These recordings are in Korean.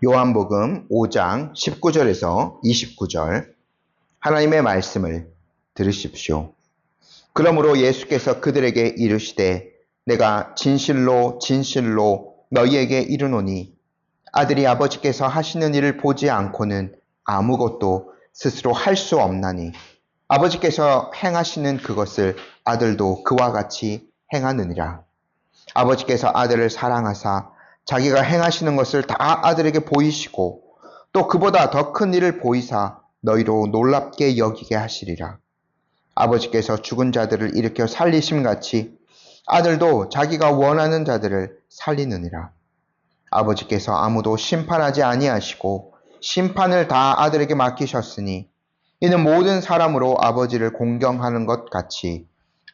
요한복음 5장 19절에서 29절 하나님의 말씀을 들으십시오. 그러므로 예수께서 그들에게 이르시되 내가 진실로 진실로 너희에게 이르노니 아들이 아버지께서 하시는 일을 보지 않고는 아무것도 스스로 할 수 없나니 아버지께서 행하시는 그것을 아들도 그와 같이 행하느니라. 아버지께서 아들을 사랑하사 자기가 행하시는 것을 다 아들에게 보이시고 또 그보다 더 큰 일을 보이사 너희로 놀랍게 여기게 하시리라. 아버지께서 죽은 자들을 일으켜 살리심같이 아들도 자기가 원하는 자들을 살리느니라. 아버지께서 아무도 심판하지 아니하시고 심판을 다 아들에게 맡기셨으니 이는 모든 사람으로 아버지를 공경하는 것 같이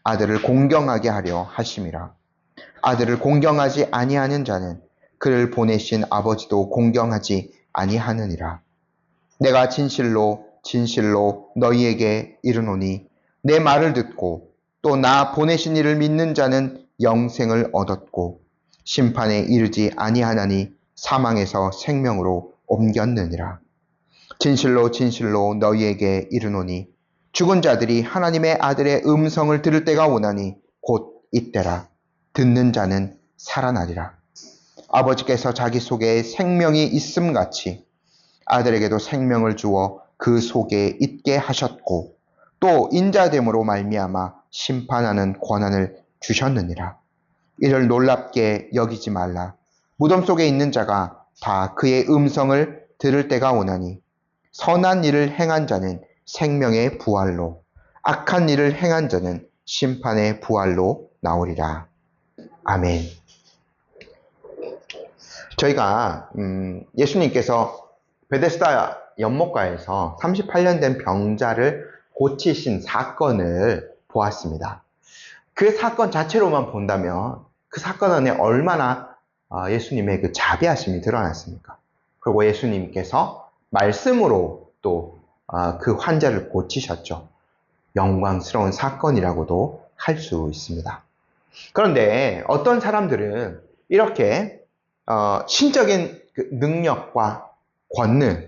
아들을 공경하게 하려 하심이라. 아들을 공경하지 아니하는 자는 그를 보내신 아버지도 공경하지 아니하느니라. 내가 진실로 진실로 너희에게 이르노니 내 말을 듣고 또 나 보내신 이를 믿는 자는 영생을 얻었고 심판에 이르지 아니하나니 사망에서 생명으로 옮겼느니라. 진실로 진실로 너희에게 이르노니 죽은 자들이 하나님의 아들의 음성을 들을 때가 오나니 곧 이때라. 듣는 자는 살아나리라. 아버지께서 자기 속에 생명이 있음같이 아들에게도 생명을 주어 그 속에 있게 하셨고 또 인자됨으로 말미암아 심판하는 권한을 주셨느니라. 이를 놀랍게 여기지 말라. 무덤 속에 있는 자가 다 그의 음성을 들을 때가 오나니 선한 일을 행한 자는 생명의 부활로 악한 일을 행한 자는 심판의 부활로 나오리라. 아멘. 저희가 예수님께서 베데스다 연못가에서 38년 된 병자를 고치신 사건을 보았습니다. 그 사건 자체로만 본다면 그 사건 안에 얼마나 예수님의 그 자비하심이 드러났습니까? 그리고 예수님께서 말씀으로 또 그 환자를 고치셨죠. 영광스러운 사건이라고도 할 수 있습니다. 그런데 어떤 사람들은 이렇게 신적인 그 능력과 권능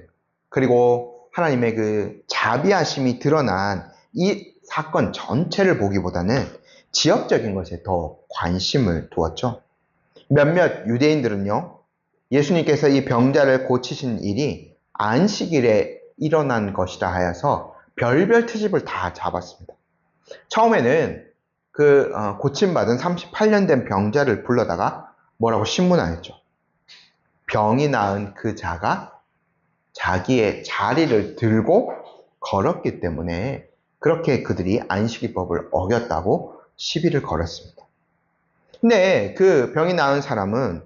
그리고 하나님의 그 자비하심이 드러난 이 사건 전체를 보기보다는 지역적인 것에 더 관심을 두었죠. 몇몇 유대인들은요, 예수님께서 이 병자를 고치신 일이 안식일에 일어난 것이라 하여서 별별 트집을 다 잡았습니다. 처음에는 그 고침받은 38년 된 병자를 불러다가 뭐라고 신문하였죠. 병이 나은 그 자가 자기의 자리를 들고 걸었기 때문에 그렇게 그들이 안식일법을 어겼다고 시비를 걸었습니다. 근데 그 병이 나은 사람은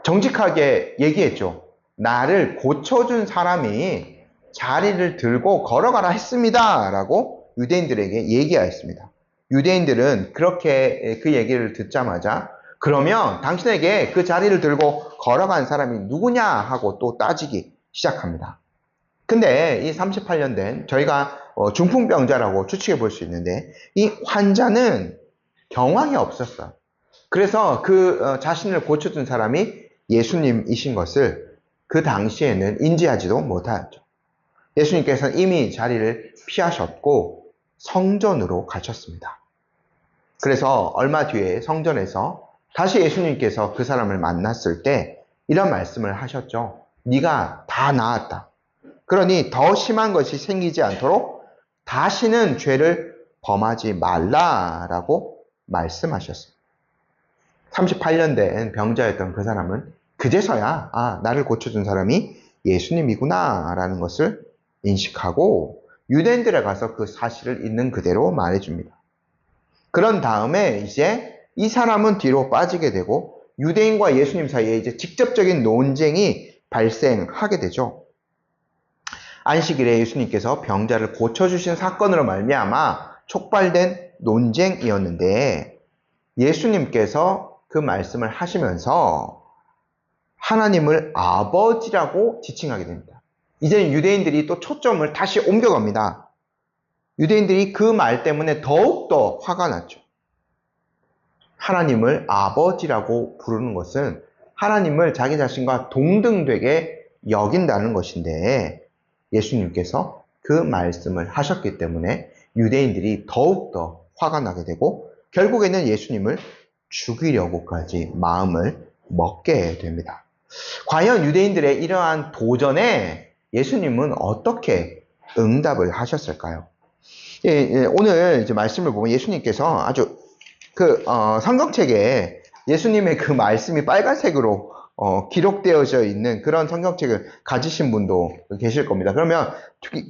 정직하게 얘기했죠. 나를 고쳐준 사람이 자리를 들고 걸어가라 했습니다. 라고 유대인들에게 얘기하였습니다. 유대인들은 그렇게 그 얘기를 듣자마자 그러면 당신에게 그 자리를 들고 걸어간 사람이 누구냐 하고 또 따지기 시작합니다. 근데 이 38년 된 저희가 중풍병자라고 추측해 볼 수 있는데 이 환자는 경황이 없었어요. 그래서 그 자신을 고쳐준 사람이 예수님이신 것을 그 당시에는 인지하지도 못하였죠. 예수님께서는 이미 자리를 피하셨고 성전으로 가셨습니다. 그래서 얼마 뒤에 성전에서 다시 예수님께서 그 사람을 만났을 때 이런 말씀을 하셨죠. 네가 다 나았다. 그러니 더 심한 것이 생기지 않도록 다시는 죄를 범하지 말라라고 말씀하셨습니다. 38년 된 병자였던 그 사람은 그제서야 나를 고쳐준 사람이 예수님이구나 라는 것을 인식하고 유대인들에 가서 그 사실을 있는 그대로 말해줍니다. 그런 다음에 이제 이 사람은 뒤로 빠지게 되고 유대인과 예수님 사이에 이제 직접적인 논쟁이 발생하게 되죠. 안식일에 예수님께서 병자를 고쳐주신 사건으로 말미암아 촉발된 논쟁이었는데 예수님께서 그 말씀을 하시면서 하나님을 아버지라고 지칭하게 됩니다. 이제는 유대인들이 또 초점을 다시 옮겨갑니다. 유대인들이 그 말 때문에 더욱더 화가 났죠. 하나님을 아버지라고 부르는 것은 하나님을 자기 자신과 동등되게 여긴다는 것인데 예수님께서 그 말씀을 하셨기 때문에 유대인들이 더욱더 화가 나게 되고 결국에는 예수님을 죽이려고까지 마음을 먹게 됩니다. 과연 유대인들의 이러한 도전에 예수님은 어떻게 응답을 하셨을까요? 오늘 이제 말씀을 보면 예수님께서 아주 성경책에 예수님의 그 말씀이 빨간색으로 기록되어져 있는 그런 성경책을 가지신 분도 계실 겁니다. 그러면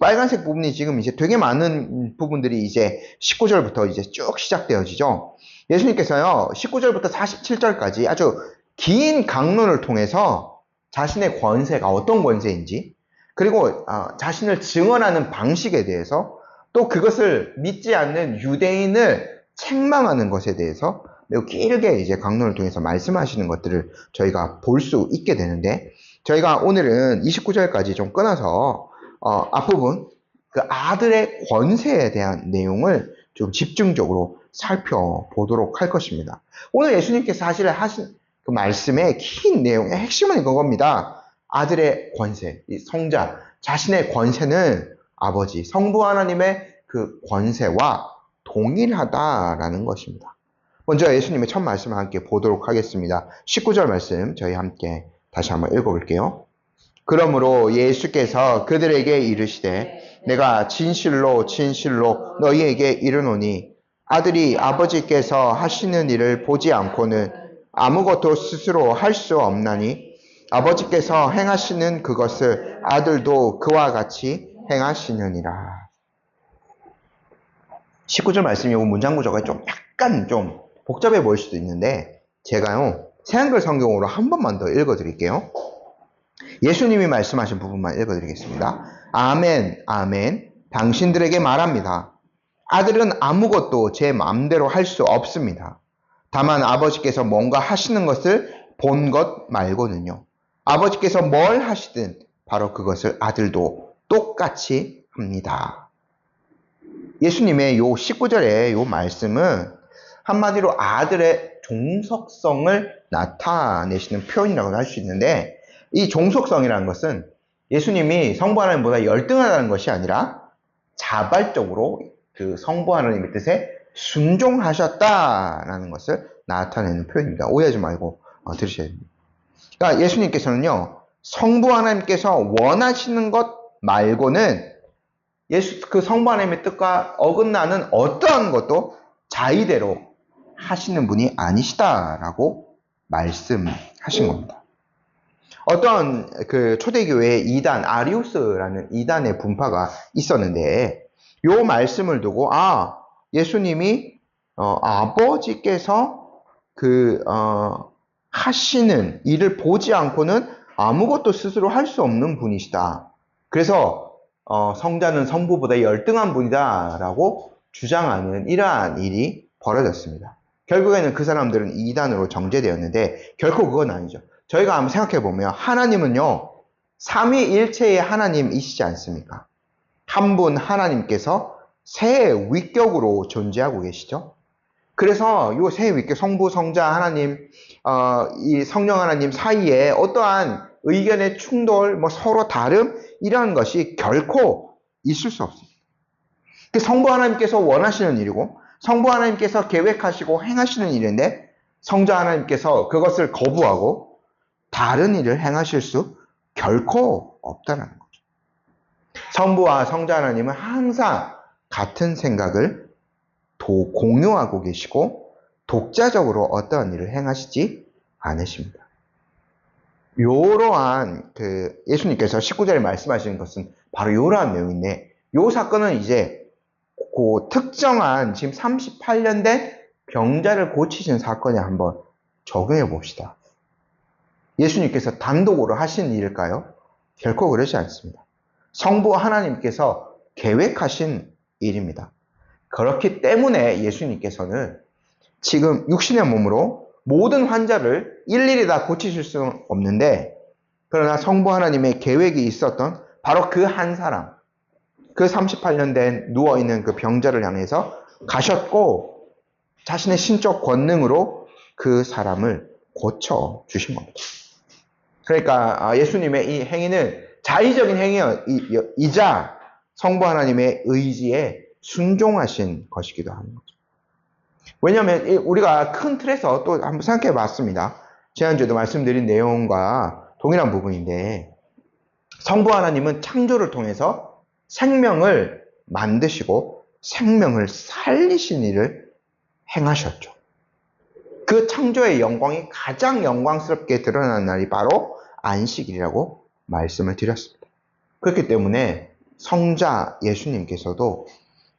빨간색 부분이 지금 이제 되게 많은 부분들이 이제 19절부터 이제 쭉 시작되어지죠. 예수님께서요, 19절부터 47절까지 아주 긴 강론을 통해서 자신의 권세가 어떤 권세인지, 그리고 자신을 증언하는 방식에 대해서, 또 그것을 믿지 않는 유대인을 책망하는 것에 대해서 매우 길게 이제 강론을 통해서 말씀하시는 것들을 저희가 볼 수 있게 되는데, 저희가 오늘은 29절까지 좀 끊어서 앞부분 그 아들의 권세에 대한 내용을 좀 집중적으로 살펴보도록 할 것입니다. 오늘 예수님께서 사실 하신 그 말씀의 긴 내용의 핵심은 이겁니다. 아들의 권세, 이 성자, 자신의 권세는 아버지, 성부 하나님의 그 권세와 동일하다라는 것입니다. 먼저 예수님의 첫 말씀을 함께 보도록 하겠습니다. 19절 말씀 저희 함께 다시 한번 읽어볼게요. 그러므로 예수께서 그들에게 이르시되 내가 진실로 진실로 너희에게 이르노니 아들이 아버지께서 하시는 일을 보지 않고는 아무것도 스스로 할 수 없나니 아버지께서 행하시는 그것을 아들도 그와 같이 행하시느니라. 19절 말씀이 문장 구조가 좀 약간 좀 복잡해 보일 수도 있는데 제가요 새한글 성경으로 한 번만 더 읽어드릴게요. 예수님이 말씀하신 부분만 읽어드리겠습니다. 아멘 아멘 당신들에게 말합니다. 아들은 아무것도 제 마음대로 할 수 없습니다. 다만 아버지께서 뭔가 하시는 것을 본 것 말고는요. 아버지께서 뭘 하시든 바로 그것을 아들도 똑같이 합니다. 예수님의 요 19절의 요 말씀은 한마디로 아들의 종속성을 나타내시는 표현이라고 할 수 있는데, 이 종속성이라는 것은 예수님이 성부 하나님보다 열등하다는 것이 아니라 자발적으로 그 성부 하나님의 뜻에 순종하셨다라는 것을 나타내는 표현입니다. 오해하지 말고 들으셔야 됩니다. 그러니까 예수님께서는요, 성부 하나님께서 원하시는 것 말고는 그 성부 하나님의 뜻과 어긋나는 어떠한 것도 자의대로 하시는 분이 아니시다라고 말씀하신 겁니다. 어떤 그 초대교회의 이단, 아리우스라는 이단의 분파가 있었는데, 요 말씀을 두고, 예수님이, 아버지께서 하시는 일을 보지 않고는 아무것도 스스로 할 수 없는 분이시다. 그래서, 성자는 성부보다 열등한 분이다. 라고 주장하는 이러한 일이 벌어졌습니다. 결국에는 그 사람들은 이단으로 정죄되었는데, 결코 그건 아니죠. 저희가 한번 생각해보면, 하나님은요, 삼위일체의 하나님이시지 않습니까? 한 분 하나님께서 세 위격으로 존재하고 계시죠. 그래서 이 세 위격, 성부, 성자 하나님, 이 성령 하나님 사이에 어떠한 의견의 충돌, 서로 다름, 이러한 것이 결코 있을 수 없습니다. 성부 하나님께서 원하시는 일이고, 성부 하나님께서 계획하시고 행하시는 일인데, 성자 하나님께서 그것을 거부하고 다른 일을 행하실 수 결코 없다는 거죠. 성부와 성자 하나님은 항상 같은 생각을 공유하고 계시고 독자적으로 어떠한 일을 행하시지 않으십니다. 요러한 예수님께서 19절에 말씀하시는 것은 바로 요러한 내용인데, 요 사건은 이제 그 특정한 지금 38년 된 병자를 고치신 사건에 한번 적용해 봅시다. 예수님께서 단독으로 하신 일일까요? 결코 그러지 않습니다. 성부 하나님께서 계획하신 일입니다. 그렇기 때문에 예수님께서는 지금 육신의 몸으로 모든 환자를 일일이 다 고치실 수는 없는데, 그러나 성부 하나님의 계획이 있었던 바로 그 한 사람, 그 38년 된 누워있는 그 병자를 향해서 가셨고 자신의 신적 권능으로 그 사람을 고쳐주신 겁니다. 그러니까 예수님의 이 행위는 자의적인 행위이자 성부 하나님의 의지에 순종하신 것이기도 하는 거죠. 왜냐하면 우리가 큰 틀에서 또 한번 생각해 봤습니다. 지난주에도 말씀드린 내용과 동일한 부분인데, 성부 하나님은 창조를 통해서 생명을 만드시고 생명을 살리신 일을 행하셨죠. 그 창조의 영광이 가장 영광스럽게 드러난 날이 바로 안식일이라고 말씀을 드렸습니다. 그렇기 때문에 성자 예수님께서도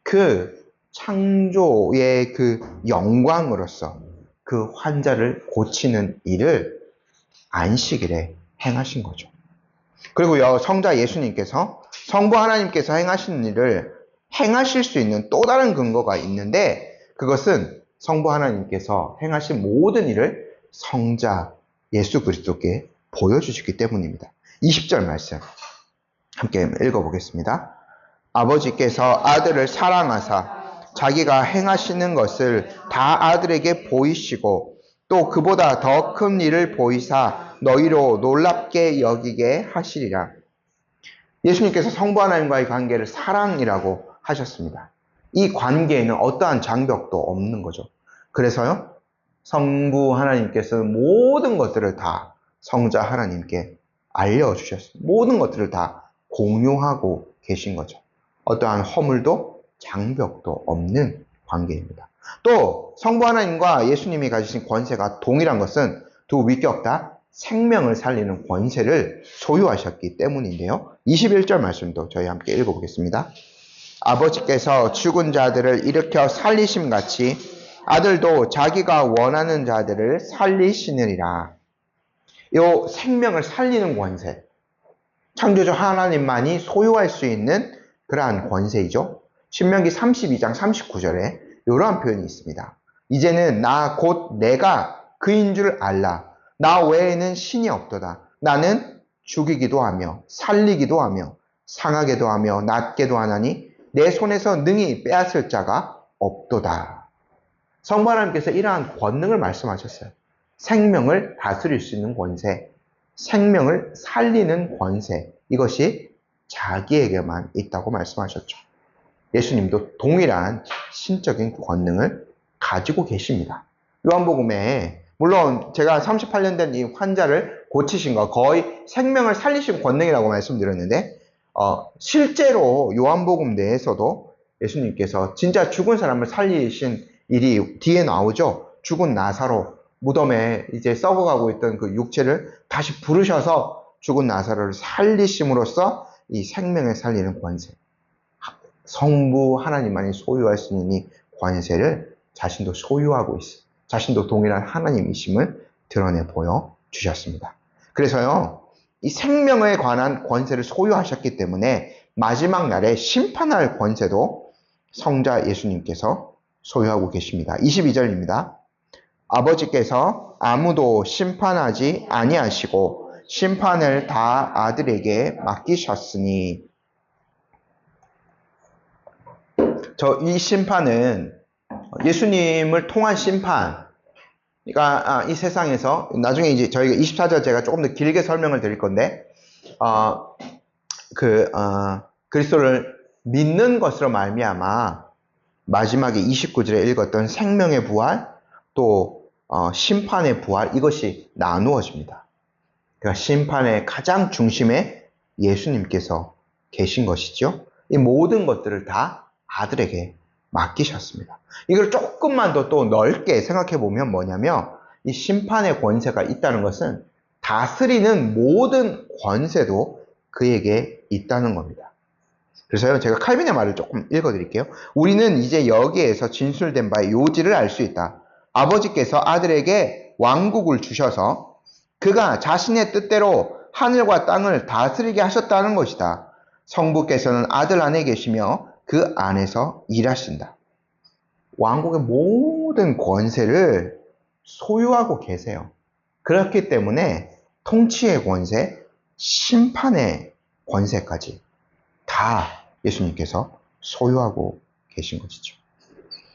그 창조의 그 영광으로서 그 환자를 고치는 일을 안식일에 행하신 거죠. 그리고 성자 예수님께서 성부 하나님께서 행하신 일을 행하실 수 있는 또 다른 근거가 있는데, 그것은 성부 하나님께서 행하신 모든 일을 성자 예수 그리스도께 보여주시기 때문입니다. 20절 말씀 함께 읽어보겠습니다. 아버지께서 아들을 사랑하사 자기가 행하시는 것을 다 아들에게 보이시고 또 그보다 더 큰 일을 보이사 너희로 놀랍게 여기게 하시리라. 예수님께서 성부 하나님과의 관계를 사랑이라고 하셨습니다. 이 관계에는 어떠한 장벽도 없는 거죠. 그래서요, 성부 하나님께서는 모든 것들을 다 성자 하나님께 알려주셨습니다. 모든 것들을 다 공유하고 계신 거죠. 어떠한 허물도 장벽도 없는 관계입니다. 또 성부 하나님과 예수님이 가지신 권세가 동일한 것은 두 위격 다 생명을 살리는 권세를 소유하셨기 때문인데요. 21절 말씀도 저희 함께 읽어보겠습니다. 아버지께서 죽은 자들을 일으켜 살리심같이 아들도 자기가 원하는 자들을 살리시느니라. 이 생명을 살리는 권세, 창조주 하나님만이 소유할 수 있는 그러한 권세이죠. 신명기 32장 39절에 이러한 표현이 있습니다. 이제는 나 곧 내가 그인 줄 알라. 나 외에는 신이 없도다. 나는 죽이기도 하며 살리기도 하며 상하게도 하며 낫게도 하나니 내 손에서 능히 빼앗을 자가 없도다. 성부 하나님께서 이러한 권능을 말씀하셨어요. 생명을 다스릴 수 있는 권세, 생명을 살리는 권세, 이것이 자기에게만 있다고 말씀하셨죠. 예수님도 동일한 신적인 권능을 가지고 계십니다. 요한복음에 물론 제가 38년 된 이 환자를 고치신 거 거의 생명을 살리신 권능이라고 말씀드렸는데, 실제로 요한복음 내에서도 예수님께서 진짜 죽은 사람을 살리신 일이 뒤에 나오죠. 죽은 나사로, 무덤에 이제 썩어가고 있던 그 육체를 다시 부르셔서 죽은 나사로를 살리심으로써 이 생명을 살리는 권세, 성부 하나님만이 소유할 수 있는 이 권세를 자신도 소유하고 있어요. 자신도 동일한 하나님이심을 드러내 보여주셨습니다. 그래서요, 이 생명에 관한 권세를 소유하셨기 때문에 마지막 날에 심판할 권세도 성자 예수님께서 소유하고 계십니다. 22절입니다. 아버지께서 아무도 심판하지 아니하시고 심판을 다 아들에게 맡기셨으니. 이 심판은 예수님을 통한 심판, 그러니까 이 세상에서 나중에 이제 저희가 24절 제가 조금 더 길게 설명을 드릴 건데, 그리스도를 믿는 것으로 말미암아 마지막에 29절에 읽었던 생명의 부활, 또 심판의 부활, 이것이 나누어집니다. 그러니까 심판의 가장 중심에 예수님께서 계신 것이죠. 이 모든 것들을 다 아들에게 맡기셨습니다. 이걸 조금만 더 또 넓게 생각해 보면 뭐냐면, 이 심판의 권세가 있다는 것은 다스리는 모든 권세도 그에게 있다는 겁니다. 그래서요, 제가 칼빈의 말을 조금 읽어드릴게요. 우리는 이제 여기에서 진술된 바의 요지를 알 수 있다. 아버지께서 아들에게 왕국을 주셔서 그가 자신의 뜻대로 하늘과 땅을 다스리게 하셨다는 것이다. 성부께서는 아들 안에 계시며 그 안에서 일하신다. 왕국의 모든 권세를 소유하고 계세요. 그렇기 때문에 통치의 권세, 심판의 권세까지 다 예수님께서 소유하고 계신 것이죠.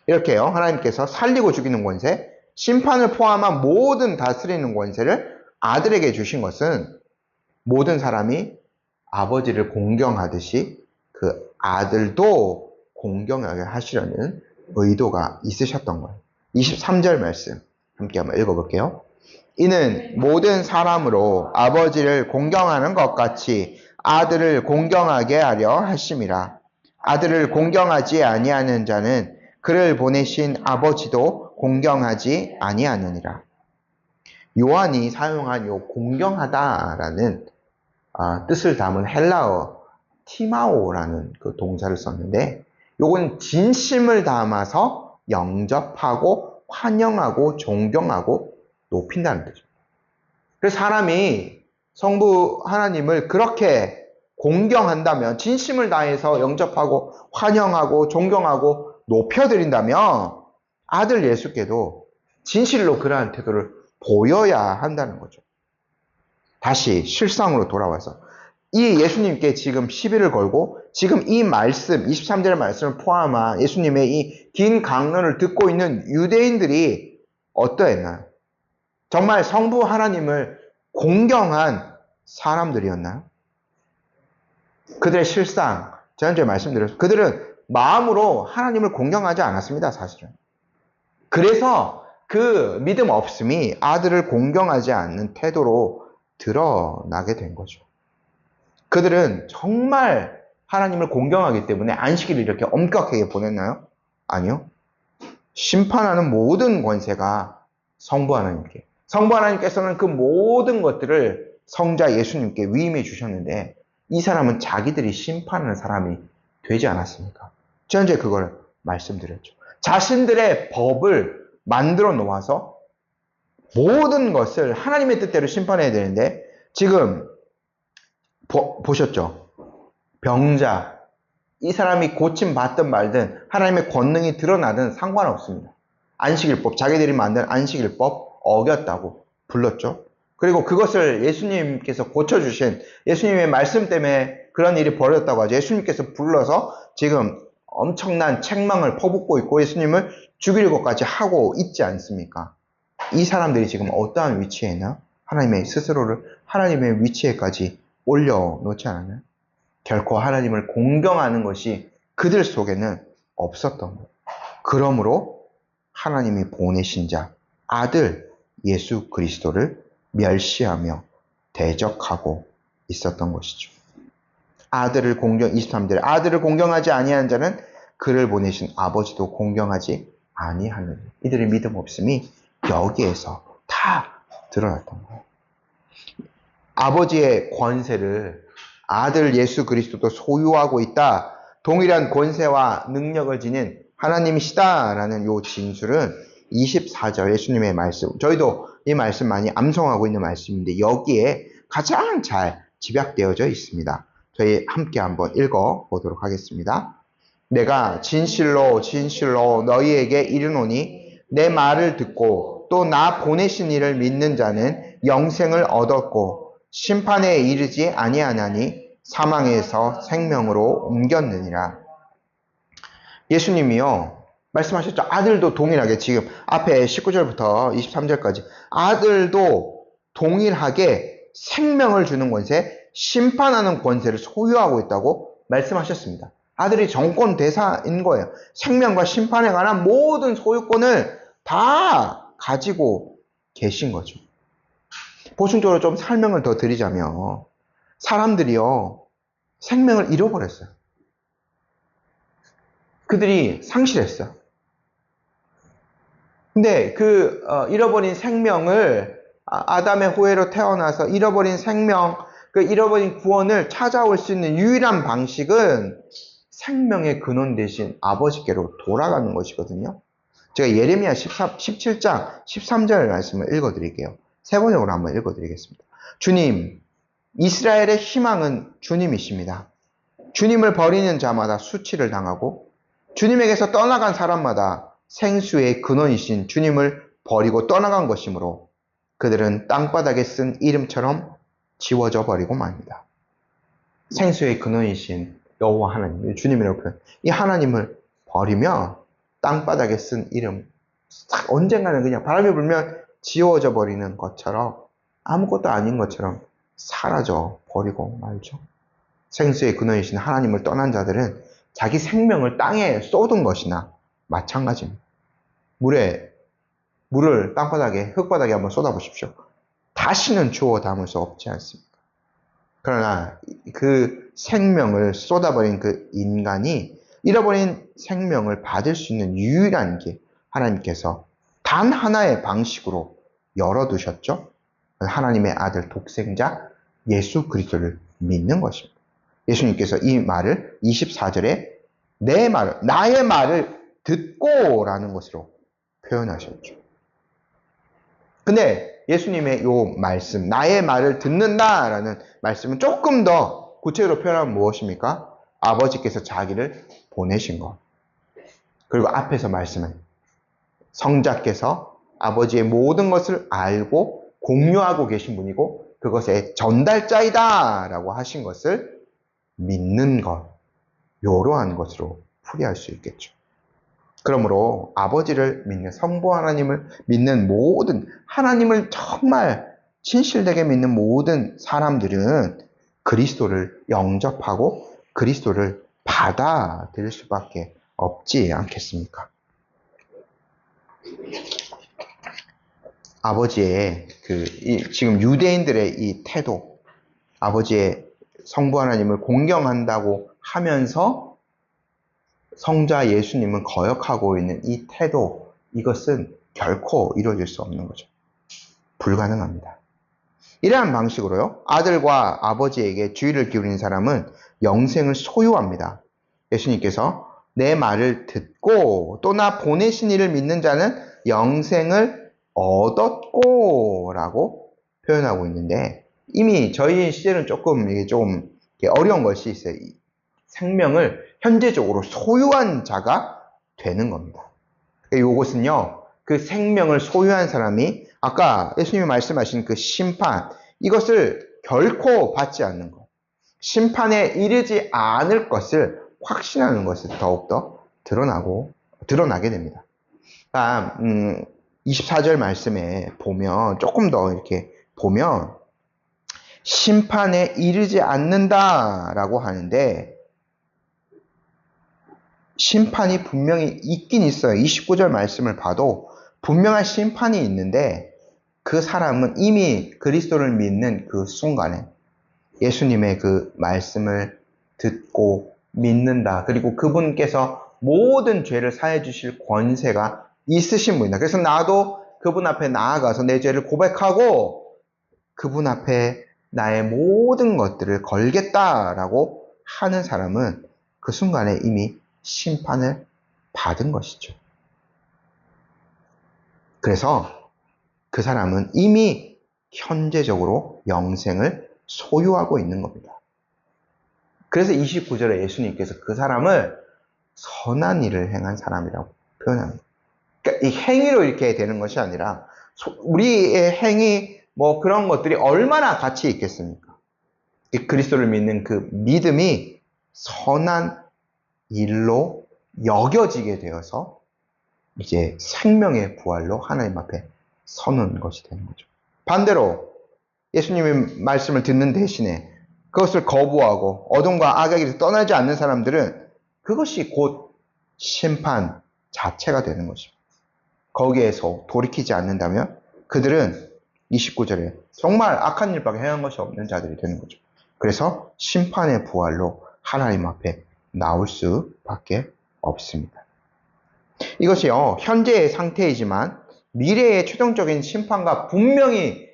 이렇게요, 하나님께서 살리고 죽이는 권세, 심판을 포함한 모든 다스리는 권세를 아들에게 주신 것은 모든 사람이 아버지를 공경하듯이 그 아들도 공경하게 하시려는 의도가 있으셨던 거예요. 23절 말씀 함께 한번 읽어볼게요. 이는 모든 사람으로 아버지를 공경하는 것 같이 아들을 공경하게 하려 하심이라. 아들을 공경하지 아니하는 자는 그를 보내신 아버지도 공경하지 아니하느니라. 요한이 사용한 요 공경하다라는 뜻을 담은 헬라어 티마오라는 그 동사를 썼는데, 요건 진심을 담아서 영접하고 환영하고 존경하고 높인다는 뜻입니다. 그래서 사람이 성부 하나님을 그렇게 공경한다면, 진심을 다해서 영접하고 환영하고 존경하고 높여드린다면 아들 예수께도 진실로 그러한 태도를 보여야 한다는 거죠. 다시 실상으로 돌아와서 이 예수님께 지금 시비를 걸고 지금 이 말씀, 23절의 말씀을 포함한 예수님의 이 긴 강론을 듣고 있는 유대인들이 어떠했나요? 정말 성부 하나님을 공경한 사람들이었나요? 그들의 실상, 지난주에 말씀드렸죠. 그들은 마음으로 하나님을 공경하지 않았습니다, 사실은. 그래서 그 믿음 없음이 아들을 공경하지 않는 태도로 드러나게 된 거죠. 그들은 정말 하나님을 공경하기 때문에 안식일을 이렇게 엄격하게 보냈나요? 아니요. 심판하는 모든 권세가 성부 하나님께, 성부 하나님께서는 그 모든 것들을 성자 예수님께 위임해 주셨는데, 이 사람은 자기들이 심판하는 사람이 되지 않았습니까? 지난주에 그걸 말씀드렸죠. 자신들의 법을 만들어 놓아서 모든 것을 하나님의 뜻대로 심판해야 되는데, 지금 보셨죠? 병자, 이 사람이 고침받든 말든 하나님의 권능이 드러나든 상관없습니다. 안식일법, 자기들이 만든 안식일법 어겼다고 불렀죠. 그리고 그것을 예수님께서 고쳐주신, 예수님의 말씀 때문에 그런 일이 벌어졌다고 하죠. 예수님께서 불러서 지금 엄청난 책망을 퍼붓고 있고 예수님을 죽이려고까지 하고 있지 않습니까? 이 사람들이 지금 어떠한 위치에 있나? 하나님의 스스로를 하나님의 위치에까지 올려놓지 않았나요? 결코 하나님을 공경하는 것이 그들 속에는 없었던 거예요. 그러므로 하나님이 보내신 자, 아들 예수 그리스도를 멸시하며 대적하고 있었던 것이죠. 아들을 공경, 23절, 아들을 공경하지 아니하는 자는 그를 보내신 아버지도 공경하지 아니하는, 이들의 믿음 없음이 여기에서 다 드러났던 거예요. 아버지의 권세를 아들 예수 그리스도도 소유하고 있다, 동일한 권세와 능력을 지닌 하나님이시다라는 요 진술은 24절 예수님의 말씀, 저희도 이 말씀 많이 암송하고 있는 말씀인데 여기에 가장 잘 집약되어져 있습니다. 저희 함께 한번 읽어보도록 하겠습니다. 내가 진실로 진실로 너희에게 이르노니 내 말을 듣고 또 나 보내신 이를 믿는 자는 영생을 얻었고 심판에 이르지 아니하나니 사망에서 생명으로 옮겼느니라. 예수님이요 말씀하셨죠. 아들도 동일하게, 지금 앞에 19절부터 23절까지 아들도 동일하게 생명을 주는 권세, 심판하는 권세를 소유하고 있다고 말씀하셨습니다. 아들이 정권 대사인 거예요. 생명과 심판에 관한 모든 소유권을 다 가지고 계신 거죠. 보충적으로 좀 설명을 더 드리자면 사람들이요 생명을 잃어버렸어요. 그들이 상실했어요. 근데 그 잃어버린 생명을 아담의 후예로 태어나서 잃어버린 생명, 그 잃어버린 구원을 찾아올 수 있는 유일한 방식은 생명의 근원 대신 아버지께로 돌아가는 것이거든요. 제가 예레미야 17장 13절 말씀을 읽어드릴게요. 세 번역으로 한번 읽어드리겠습니다. 주님, 이스라엘의 희망은 주님이십니다. 주님을 버리는 자마다 수치를 당하고 주님에게서 떠나간 사람마다 생수의 근원이신 주님을 버리고 떠나간 것이므로 그들은 땅바닥에 쓴 이름처럼 지워져 버리고 맙니다. 생수의 근원이신 여호와 하나님, 주님이라고 표현. 이 하나님을 버리면 땅바닥에 쓴 이름, 언젠가는 그냥 바람이 불면 지워져 버리는 것처럼, 아무것도 아닌 것처럼 사라져 버리고 말죠. 생수의 근원이신 하나님을 떠난 자들은 자기 생명을 땅에 쏟은 것이나 마찬가지입니다. 물을 땅바닥에, 흙바닥에 한번 쏟아보십시오. 다시는 주워 담을 수 없지 않습니까? 그러나 그 생명을 쏟아버린 그 인간이 잃어버린 생명을 받을 수 있는 유일한 길, 하나님께서 단 하나의 방식으로 열어두셨죠? 하나님의 아들 독생자 예수 그리스도를 믿는 것입니다. 예수님께서 이 말을 24절에 나의 말을 듣고 라는 것으로 표현하셨죠. 근데 예수님의 이 말씀, 나의 말을 듣는다라는 말씀은 조금 더 구체적으로 표현하면 무엇입니까? 아버지께서 자기를 보내신 것. 그리고 앞에서 말씀은 성자께서 아버지의 모든 것을 알고 공유하고 계신 분이고 그것의 전달자이다 라고 하신 것을 믿는 것, 이러한 것으로 풀이할 수 있겠죠. 그러므로 아버지를 믿는 성부 하나님을 믿는 모든 하나님을 정말 진실되게 믿는 모든 사람들은 그리스도를 영접하고 그리스도를 받아들일 수밖에 없지 않겠습니까? 아버지의 지금 유대인들의 이 태도, 아버지의 성부 하나님을 공경한다고 하면서 성자 예수님은 거역하고 있는 이 태도, 이것은 결코 이루어질 수 없는 거죠. 불가능합니다. 이러한 방식으로요, 아들과 아버지에게 주의를 기울이는 사람은 영생을 소유합니다. 예수님께서 내 말을 듣고 또 나 보내신 이를 믿는 자는 영생을 얻었고 라고 표현하고 있는데, 이미 저희 시대는 조금 어려운 것이 있어요. 생명을 현재적으로 소유한 자가 되는 겁니다. 이것은요, 그 생명을 소유한 사람이 아까 예수님이 말씀하신 그 심판, 이것을 결코 받지 않는 것, 심판에 이르지 않을 것을 확신하는 것을 더욱더 드러나게 됩니다. 24절 말씀에 보면, 조금 더 이렇게 보면, 심판에 이르지 않는다라고 하는데, 심판이 분명히 있긴 있어요. 29절 말씀을 봐도 분명한 심판이 있는데, 그 사람은 이미 그리스도를 믿는 그 순간에 예수님의 그 말씀을 듣고 믿는다. 그리고 그분께서 모든 죄를 사해 주실 권세가 있으신 분이다. 그래서 나도 그분 앞에 나아가서 내 죄를 고백하고 그분 앞에 나의 모든 것들을 걸겠다라고 하는 사람은 그 순간에 이미 심판을 받은 것이죠. 그래서 그 사람은 이미 현재적으로 영생을 소유하고 있는 겁니다. 그래서 29절에 예수님께서 그 사람을 선한 일을 행한 사람이라고 표현합니다. 그러니까 이 행위로 이렇게 되는 것이 아니라 우리의 행위 그런 것들이 얼마나 가치 있겠습니까? 이 그리스도를 믿는 그 믿음이 선한 일로 여겨지게 되어서 이제 생명의 부활로 하나님 앞에 서는 것이 되는 거죠. 반대로 예수님의 말씀을 듣는 대신에 그것을 거부하고 어둠과 악의 길에서 떠나지 않는 사람들은 그것이 곧 심판 자체가 되는 것입니다. 거기에서 돌이키지 않는다면 그들은 29절에 정말 악한 일밖에 행한 것이 없는 자들이 되는 거죠. 그래서 심판의 부활로 하나님 앞에 나올 수밖에 없습니다. 이것이요, 현재의 상태이지만 미래의 최종적인 심판과 분명히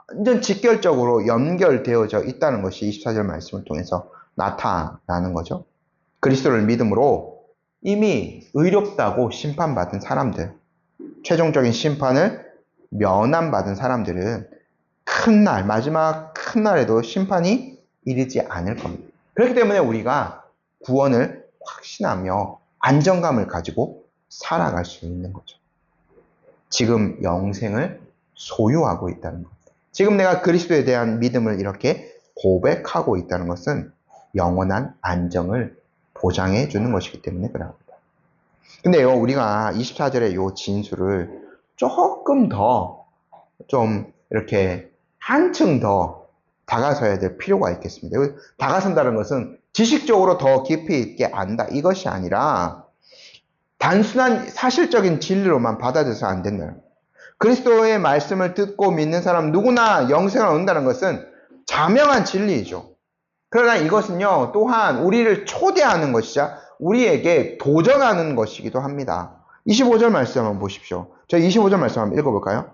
완전 직결적으로 연결되어져 있다는 것이 24절 말씀을 통해서 나타나는 거죠. 그리스도를 믿음으로 이미 의롭다고 심판받은 사람들, 최종적인 심판을 면함받은 사람들은 큰 날, 마지막 큰 날에도 심판이 이르지 않을 겁니다. 그렇기 때문에 우리가 구원을 확신하며 안정감을 가지고 살아갈 수 있는 거죠. 지금 영생을 소유하고 있다는 것. 지금 내가 그리스도에 대한 믿음을 이렇게 고백하고 있다는 것은 영원한 안정을 보장해 주는 것이기 때문에 그럽니다. 근데요, 우리가 24절의 요 진술을 조금 더 이렇게 한층 더 다가서야 될 필요가 있겠습니다. 다가선다는 것은 지식적으로 더 깊이 있게 안다 이것이 아니라 단순한 사실적인 진리로만 받아들여서 안 된다는 거예요. 그리스도의 말씀을 듣고 믿는 사람 누구나 영생을 얻는다는 것은 자명한 진리이죠. 그러나 이것은요, 또한 우리를 초대하는 것이자 우리에게 도전하는 것이기도 합니다. 25절 말씀 한번 보십시오. 저희 25절 말씀 한번 읽어볼까요?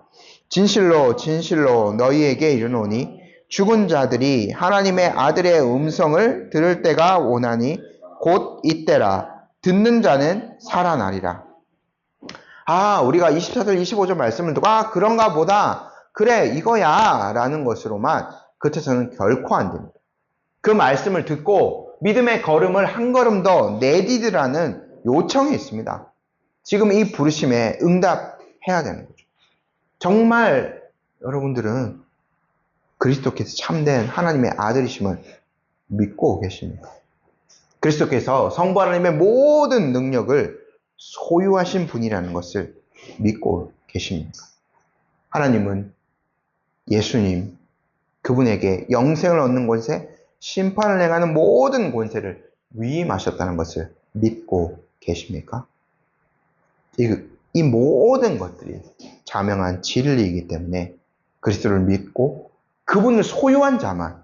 진실로 진실로 너희에게 이르노니 죽은 자들이 하나님의 아들의 음성을 들을 때가 오나니 곧 이때라. 듣는 자는 살아나리라. 우리가 24절 25절 말씀을 듣고 그런가 보다 그래 이거야 라는 것으로만 그쳐서는 결코 안 됩니다. 그 말씀을 듣고 믿음의 걸음을 한 걸음 더 내디디라는 요청이 있습니다. 지금 이 부르심에 응답해야 되는 거죠. 정말 여러분들은 그리스도께서 참된 하나님의 아들이심을 믿고 계십니까? 그리스도께서 성부 하나님의 모든 능력을 소유하신 분이라는 것을 믿고 계십니까? 하나님은 예수님, 그분에게 영생을 얻는 권세, 심판을 행하는 모든 권세를 위임하셨다는 것을 믿고 계십니까? 이 모든 것들이 자명한 진리이기 때문에 그리스도를 믿고 그분을 소유한 자만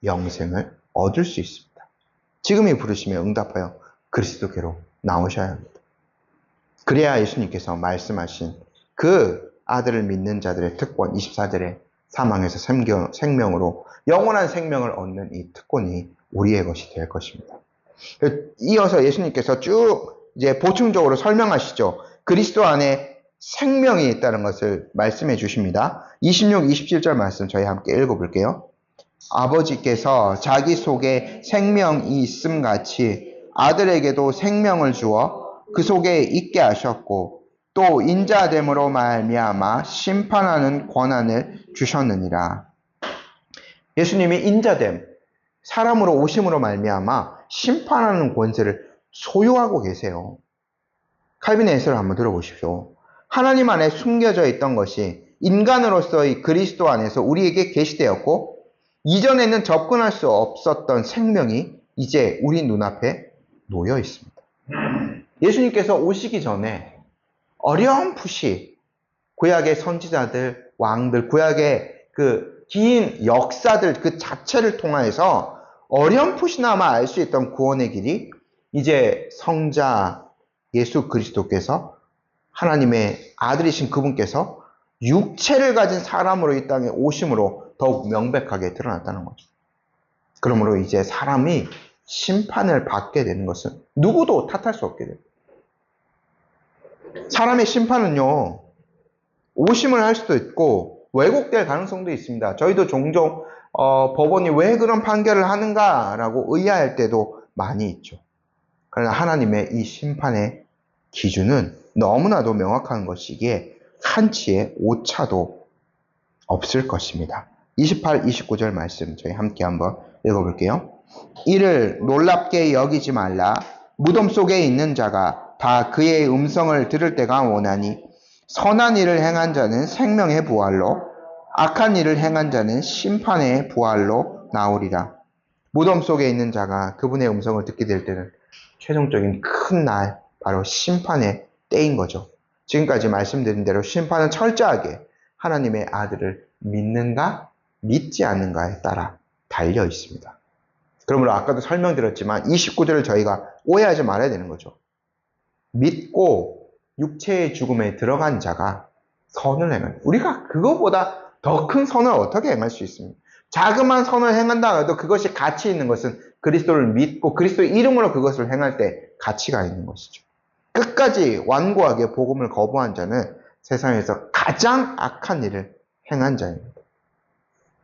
영생을 얻을 수 있습니다. 지금 이 부르심에 응답하여 그리스도께로 나오셔야 합니다. 그래야 예수님께서 말씀하신 그 아들을 믿는 자들의 특권 24절에 사망에서 생명으로 영원한 생명을 얻는 이 특권이 우리의 것이 될 것입니다. 이어서 예수님께서 쭉 이제 보충적으로 설명하시죠. 그리스도 안에 생명이 있다는 것을 말씀해 주십니다. 26, 27절 말씀 저희 함께 읽어볼게요. 아버지께서 자기 속에 생명이 있음 같이 아들에게도 생명을 주어 그 속에 있게 하셨고 또 인자됨으로 말미암아 심판하는 권한을 주셨느니라. 예수님이 인자됨, 사람으로 오심으로 말미암아 심판하는 권세를 소유하고 계세요. 칼빈의 해설을 한번 들어보십시오. 하나님 안에 숨겨져 있던 것이 인간으로서의 그리스도 안에서 우리에게 계시되었고 이전에는 접근할 수 없었던 생명이 이제 우리 눈앞에 놓여 있습니다. 예수님께서 오시기 전에 어렴풋이 구약의 선지자들, 왕들, 구약의 그 긴 역사들 그 자체를 통해서 어렴풋이나마 알 수 있던 구원의 길이 이제 성자 예수 그리스도께서 하나님의 아들이신 그분께서 육체를 가진 사람으로 이 땅에 오심으로 더욱 명백하게 드러났다는 거죠. 그러므로 이제 사람이 심판을 받게 되는 것은 누구도 탓할 수 없게 됩니다. 사람의 심판은요, 오심을 할 수도 있고 왜곡될 가능성도 있습니다. 저희도 종종 법원이 왜 그런 판결을 하는가라고 의아할 때도 많이 있죠. 그러나 하나님의 이 심판의 기준은 너무나도 명확한 것이기에 한치의 오차도 없을 것입니다. 28, 29절 말씀 저희 함께 한번 읽어볼게요. 이를 놀랍게 여기지 말라. 무덤 속에 있는 자가 다 그의 음성을 들을 때가 오나니 선한 일을 행한 자는 생명의 부활로 악한 일을 행한 자는 심판의 부활로 나오리라. 무덤 속에 있는 자가 그분의 음성을 듣게 될 때는 최종적인 큰 날, 바로 심판의 때인 거죠. 지금까지 말씀드린 대로 심판은 철저하게 하나님의 아들을 믿는가 믿지 않는가에 따라 달려 있습니다. 그러므로 아까도 설명드렸지만 29절을 저희가 오해하지 말아야 되는 거죠. 믿고 육체의 죽음에 들어간 자가 선을 행한, 우리가 그거보다 더 큰 선을 어떻게 행할 수 있습니까? 자그마한 선을 행한다 해도 그것이 가치 있는 것은 그리스도를 믿고 그리스도의 이름으로 그것을 행할 때 가치가 있는 것이죠. 끝까지 완고하게 복음을 거부한 자는 세상에서 가장 악한 일을 행한 자입니다.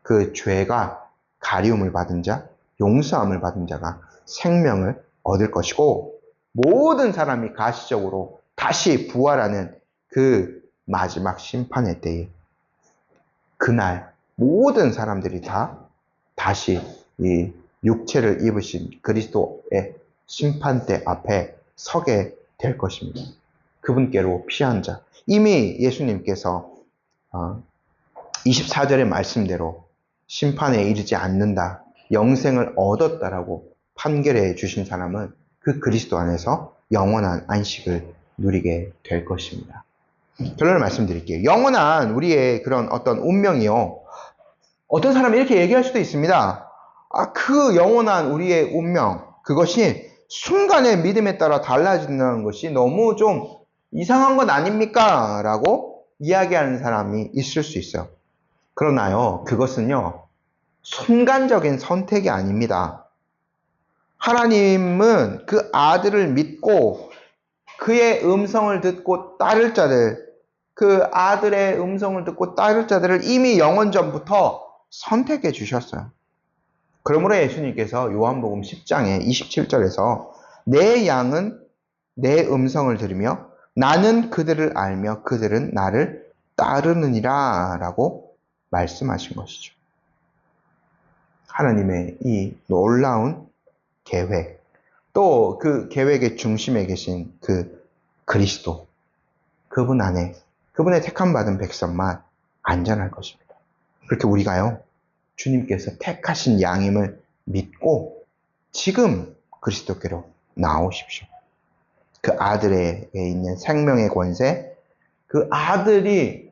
그 죄가 가리움을 받은 자, 용서함을 받은 자가 생명을 얻을 것이고 모든 사람이 가시적으로 다시 부활하는 그 마지막 심판의 때에 그날 모든 사람들이 다 다시 이 육체를 입으신 그리스도의 심판대 앞에 서게 될 것입니다. 그분께로 피한 자. 이미 예수님께서 24절의 말씀대로 심판에 이르지 않는다, 영생을 얻었다라고 판결해 주신 사람은 그 그리스도 안에서 영원한 안식을 누리게 될 것입니다. 결론을 말씀드릴게요. 영원한 우리의 그런 어떤 운명이요. 어떤 사람이 이렇게 얘기할 수도 있습니다. 그 영원한 우리의 운명, 그것이 순간의 믿음에 따라 달라진다는 것이 너무 좀 이상한 것 아닙니까? 라고 이야기하는 사람이 있을 수 있어요. 그러나요, 그것은요, 순간적인 선택이 아닙니다. 하나님은 그 아들을 믿고 그의 음성을 듣고 따를 자들, 그 아들의 음성을 듣고 따를 자들을 이미 영원 전부터 선택해 주셨어요. 그러므로 예수님께서 요한복음 10장에 27절에서 내 양은 내 음성을 들으며 나는 그들을 알며 그들은 나를 따르느니라 라고 말씀하신 것이죠. 하나님의 이 놀라운 계획, 또 그 계획의 중심에 계신 그 그리스도, 그분 안에, 그분의 택함 받은 백성만 안전할 것입니다. 그렇게 우리가요, 주님께서 택하신 양임을 믿고 지금 그리스도께로 나오십시오. 그 아들에게 있는 생명의 권세, 그 아들이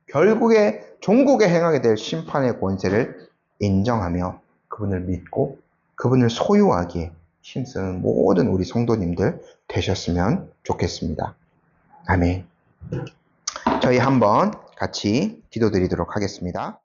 결국에 종국에 행하게 될 심판의 권세를 인정하며 그분을 믿고 그분을 소유하기에 힘쓰는 모든 우리 성도님들 되셨으면 좋겠습니다. 아멘. 저희 한번 같이 기도드리도록 하겠습니다.